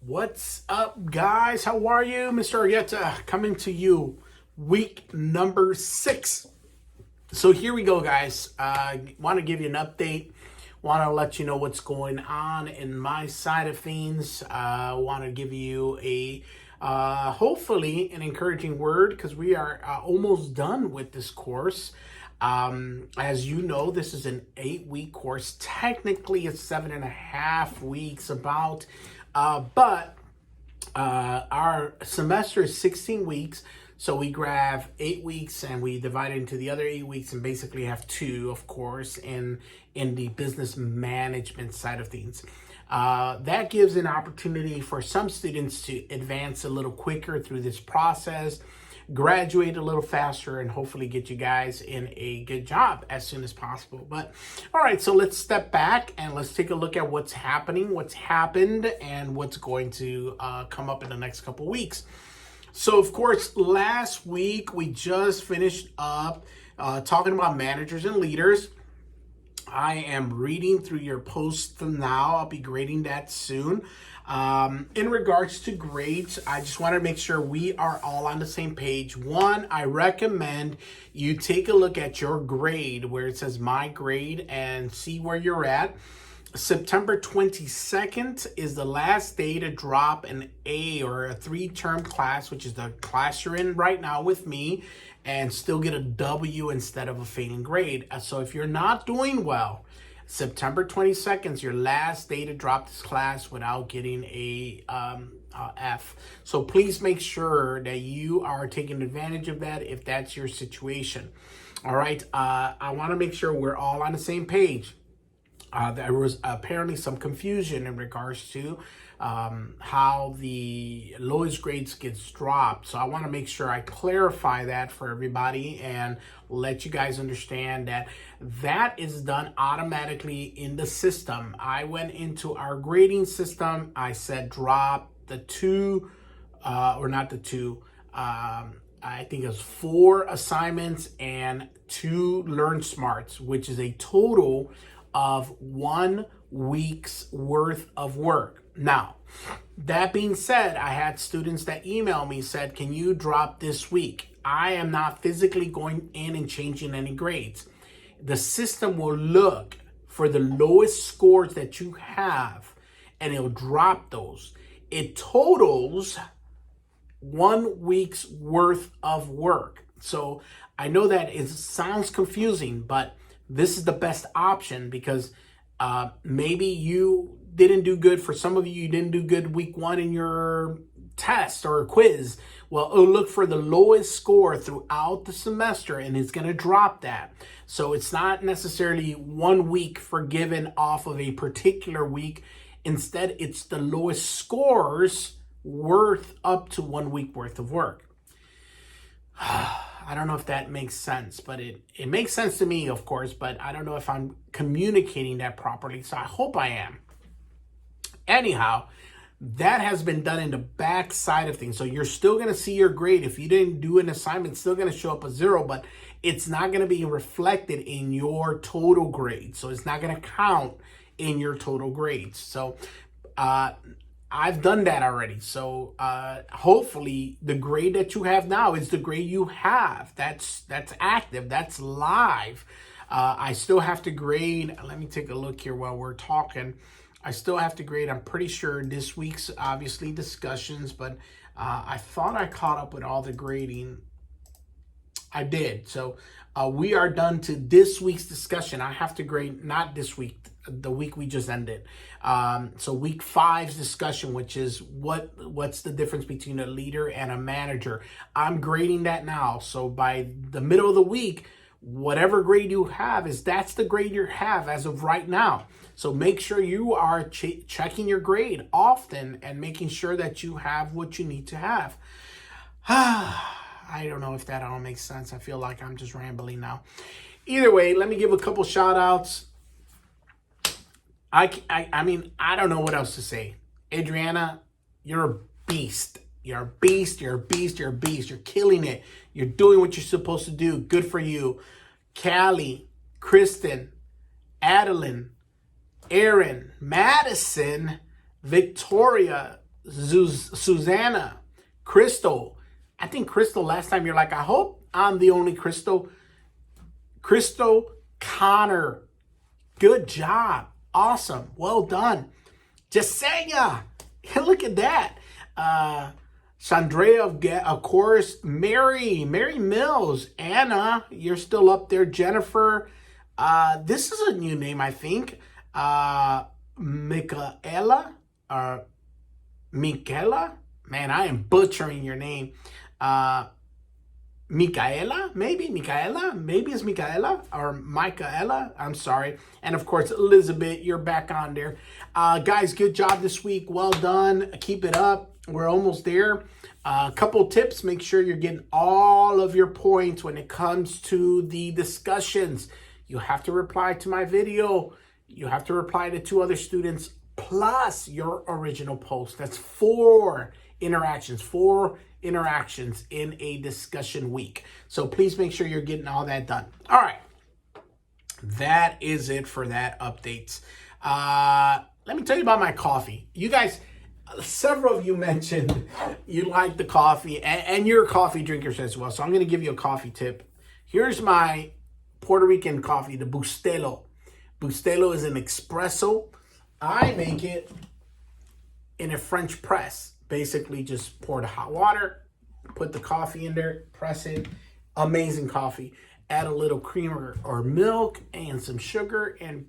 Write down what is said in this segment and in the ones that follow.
What's up, guys? How are you? Mr. Arietta coming to you week number 6. So here we go, guys. Want to give you an update. Want to let you know what's going on in my side of things. Want to give you a hopefully an encouraging word because we are almost done with this course. As you know, this is an 8-week course. Technically, it's 7.5 weeks about. But our semester is 16 weeks, so we grab 8 weeks and we divide it into the other 8 weeks and basically have 2, of course, in the business management side of things. That gives an opportunity for some students to advance a little quicker through this process, graduate a little faster, and hopefully get you guys in a good job as soon as possible. But all right, so let's step back and let's take a look at what's happening, what's happened, and what's going to come up in the next couple weeks. So of course, last week we just finished up talking about managers and leaders. I am reading through your posts now. I'll be grading that soon. In regards to grades, I just want to make sure we are all on the same page. One, I recommend you take a look at your grade where it says my grade and see where you're at. September 22nd is the last day to drop an A or a 3-term class, which is the class you're in right now with me, and still get a W instead of a failing grade. So if you're not doing well, September 22nd is your last day to drop this class without getting a F. So please make sure that you are taking advantage of that if that's your situation. All right. I want to make sure we're all on the same page. There was apparently some confusion in regards to how the lowest grades gets dropped. So I want to make sure I clarify that for everybody and let you guys understand that that is done automatically in the system. I went into our grading system. I said drop the 2, or not the 2. I think it was 4 assignments and 2 Learn Smarts, which is a total of 1 week's worth of work. Now, that being said, I had students that emailed me, said, can you drop this week? I am not physically going in and changing any grades. The system will look for the lowest scores that you have, and it'll drop those. It totals 1 week's worth of work. So I know that it sounds confusing, but this is the best option because maybe you didn't do good. For some of you, you didn't do good week 1 in your test or quiz. Well, it'll look for the lowest score throughout the semester and it's going to drop that. So it's not necessarily 1 week forgiven off of a particular week. Instead, it's the lowest scores worth up to 1 week worth of work. I don't know if that makes sense, but it makes sense to me, of course, but I don't know if I'm communicating that properly, so I hope I am. Anyhow, that has been done in the back side of things, so you're still going to see your grade. If you didn't do an assignment, it's still going to show up a 0, but it's not going to be reflected in your total grade, so it's not going to count in your total grades. So, I've done that already. So hopefully the grade that you have now is the grade you have. That's active. That's live. I still have to grade. Let me take a look here while we're talking. I still have to grade. I'm pretty sure this week's obviously discussions, but I thought I caught up with all the grading. I did. So we are done to this week's discussion. I have to grade not this week, the week we just ended. So week 5's discussion, which is what's the difference between a leader and a manager. I'm grading that now. So by the middle of the week, whatever grade you have that's the grade you have as of right now. So make sure you are checking your grade often and making sure that you have what you need to have. I don't know if that all makes sense. I feel like I'm just rambling now. Either way, let me give a couple shout outs. I mean, I don't know what else to say. Adriana, you're a beast. You're a beast. You're a beast. You're a beast. You're killing it. You're doing what you're supposed to do. Good for you. Callie, Kristen, Adeline, Aaron, Madison, Victoria, Susanna, Crystal. I think Crystal, last time you're like, I hope I'm the only Crystal. Crystal Connor. Good job. Awesome. Well done. Jasenia. Look at that. Chandrea, of course. Mary Mills. Anna, you're still up there. Jennifer. This is a new name, I think. Michaela. Michaela? Man, I am butchering your name. Michaela? Maybe it's Michaela or Michaela. I'm sorry. And of course, Elizabeth, you're back on there. Guys, good job this week. Well done. Keep it up. We're almost there. A couple tips. Make sure you're getting all of your points when it comes to the discussions. You have to reply to my video. You have to reply to 2 other students plus your original post. That's 4 interactions in a discussion week. So please make sure you're getting all that done. All right. That is it for that updates. Let me tell you about my coffee. You guys, several of you mentioned you like the coffee and you're coffee drinkers as well. So I'm going to give you a coffee tip. Here's my Puerto Rican coffee, the Bustelo. Bustelo is an espresso. I make it in a French press. Basically, just pour the hot water, put the coffee in there, press it. Amazing coffee. Add a little cream or milk and some sugar, and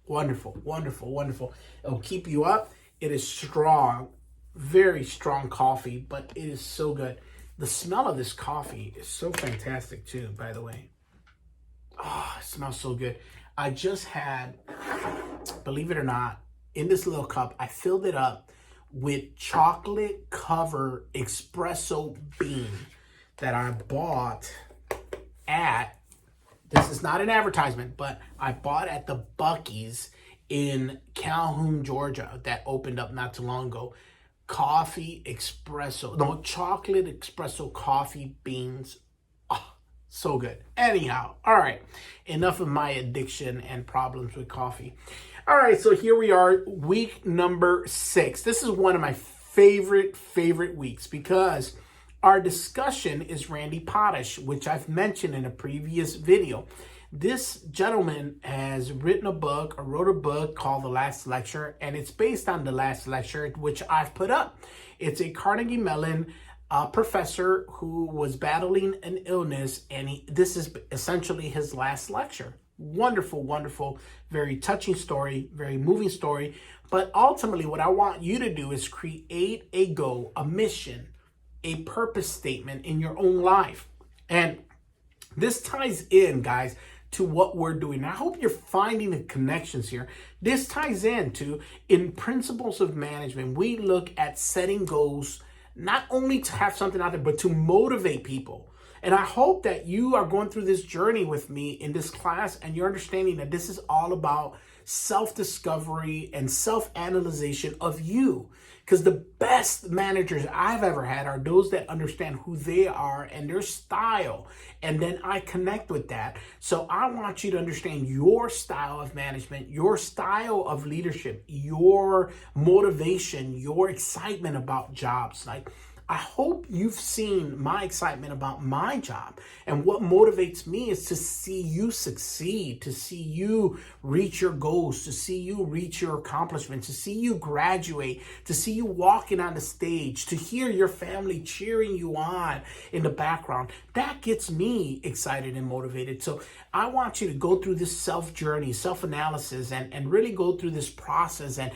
wonderful, wonderful, wonderful. It'll keep you up. It is strong, very strong coffee, but it is so good. The smell of this coffee is so fantastic too, by the way. It smells so good. I just had, believe it or not, in this little cup, I filled it up with chocolate covered espresso bean that I bought at, this is not an advertisement, but I bought at the Buc-ee's in Calhoun, Georgia, that opened up not too long ago. Chocolate espresso coffee beans. So good. Anyhow, all right. Enough of my addiction and problems with coffee. All right, so here we are, week number 6. This is one of my favorite weeks because our discussion is Randy Potash, which I've mentioned in a previous video. This gentleman has wrote a book called The Last Lecture, and it's based on The Last Lecture, which I've put up. It's a Carnegie Mellon professor who was battling an illness, and this is essentially his last lecture. Wonderful, wonderful, very touching story, very moving story. But ultimately, what I want you to do is create a goal, a mission, a purpose statement in your own life. And this ties in, guys, to what we're doing. I hope you're finding the connections here. This ties into, in Principles of Management, we look at setting goals not only to have something out there, but to motivate people. And I hope that you are going through this journey with me in this class and you're understanding that this is all about self-discovery and self-analyzation of you. Because the best managers I've ever had are those that understand who they are and their style. And then I connect with that. So I want you to understand your style of management, your style of leadership, your motivation, your excitement about jobs. Like, I hope you've seen my excitement about my job. And what motivates me is to see you succeed, to see you reach your goals, to see you reach your accomplishments, to see you graduate, to see you walking on the stage, to hear your family cheering you on in the background. That gets me excited and motivated. So I want you to go through this self-journey, self-analysis, and really go through this process and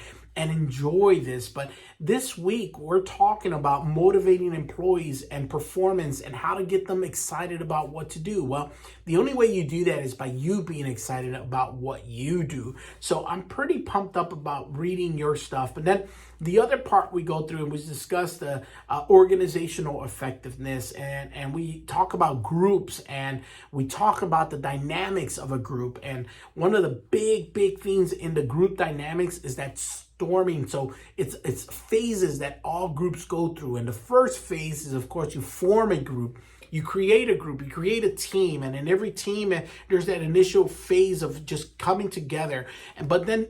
enjoy this. But this week, we're talking about motivating employees and performance and how to get them excited about what to do. Well, the only way you do that is by you being excited about what you do. So I'm pretty pumped up about reading your stuff. But then the other part we go through and we discuss the organizational effectiveness, and we talk about groups, and we talk about the dynamics of a group. And one of the big things in the group dynamics is that storming. So it's phases that all groups go through. And the first phase is, of course, you form a group. You create a group, you create a team, and in every team, there's that initial phase of just coming together. But then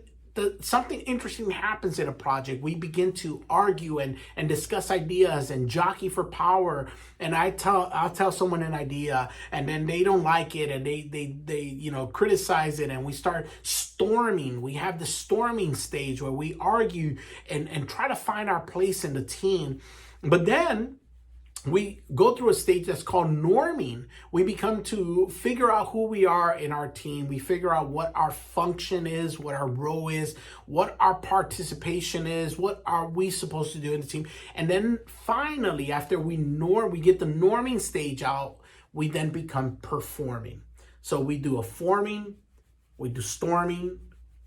something interesting happens in a project. We begin to argue and discuss ideas and jockey for power. And I'll tell someone an idea, and then they don't like it, and they criticize it, and we start storming. We have the storming stage where we argue and try to find our place in the team. But then we go through a stage that's called norming. We become to figure out who we are in our team. We figure out what our function is, what our role is, what our participation is, what are we supposed to do in the team. And then finally, after we get the norming stage out, we then become performing. So we do a forming, we do storming,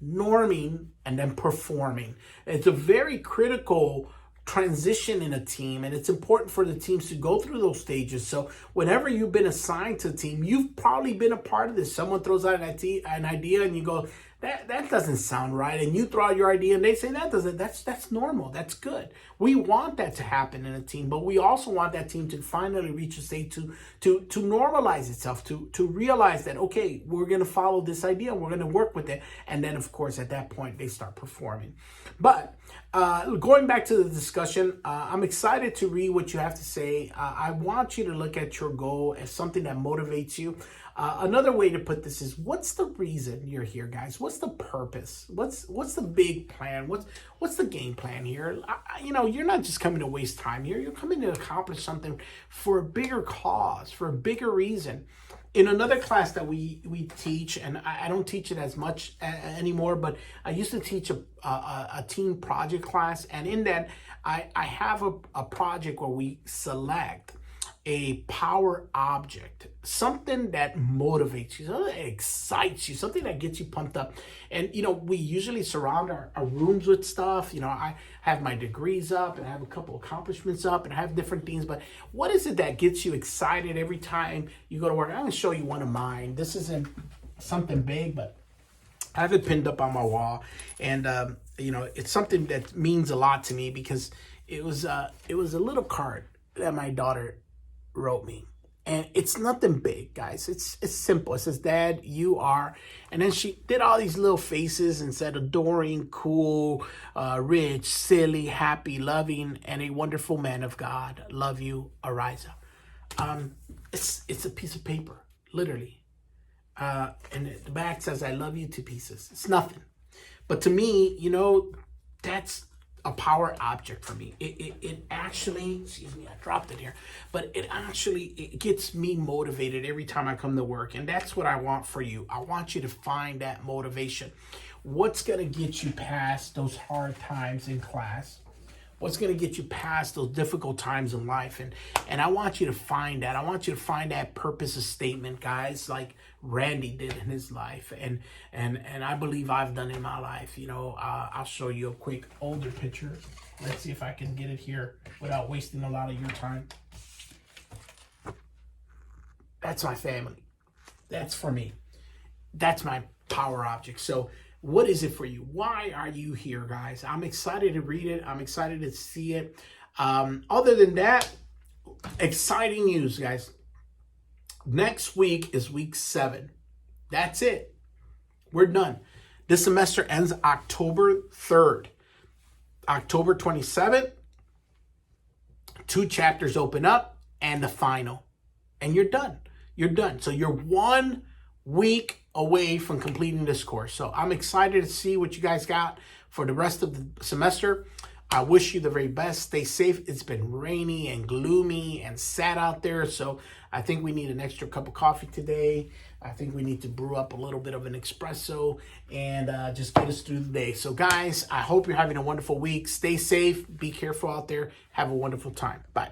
norming, and then performing. It's a very critical transition in a team, and it's important for the teams to go through those stages. So whenever you've been assigned to a team, you've probably been a part of this. Someone throws out an idea and you go, that doesn't sound right, and you throw out your idea and they say that's normal, that's good. We want that to happen in a team, but we also want that team to finally reach a state to normalize itself, to realize that, okay, we're going to follow this idea, we're going to work with it, and then of course at that point they start performing. But going back to the discussion, I'm excited to read what you have to say. I want you to look at your goal as something that motivates you. Another way to put this is, what's the reason you're here, guys? What's the purpose? What's the big plan? What's the game plan here? You're not just coming to waste time here. You're coming to accomplish something for a bigger cause, for a bigger reason. In another class that we teach, and I don't teach it as much anymore, but I used to teach a team project class, and in that I have a project where we select a power object, something that motivates you, something that excites you, something that gets you pumped up. And we usually surround our rooms with stuff. I have my degrees up, and I have a couple accomplishments up, and I have different things. But what is it that gets you excited every time you go to work? I'm going to show you one of mine. This isn't something big, but I have it pinned up on my wall, and it's something that means a lot to me, because it was a little card that my daughter wrote me, and it's nothing big, guys. It's simple. It says, "Dad, you are," and then she did all these little faces and said, "Adoring, cool, rich, silly, happy, loving, and a wonderful man of God. Love you, Ariza." It's a piece of paper, literally, and the back says, "I love you" to pieces. It's nothing, but to me, that's a power object for me. It actually, excuse me, I dropped it here, but it gets me motivated every time I come to work. And that's what I want for you. I want you to find that motivation. What's going to get you past those hard times in class? What's going to get you past those difficult times in life? And I want you to find that. I want you to find that purpose of statement, guys, like Randy did in his life. And I believe I've done in my life. I'll show you a quick older picture. Let's see if I can get it here without wasting a lot of your time. That's my family. That's for me. That's my power object. So what is it for you? Why are you here, guys? I'm excited to read it. I'm excited to see it. Other than that, exciting news, guys. Next week is week 7. That's it. We're done. This semester ends October 3rd. October 27th, 2 chapters open up, and the final. And you're done. You're done. So you're 1 week away from completing this course. So I'm excited to see what you guys got for the rest of the semester. I wish you the very best. Stay safe. It's been rainy and gloomy and sad out there, so I think we need an extra cup of coffee today. I think we need to brew up a little bit of an espresso and just get us through the day. So guys, I hope you're having a wonderful week. Stay safe. Be careful out there. Have a wonderful time. Bye.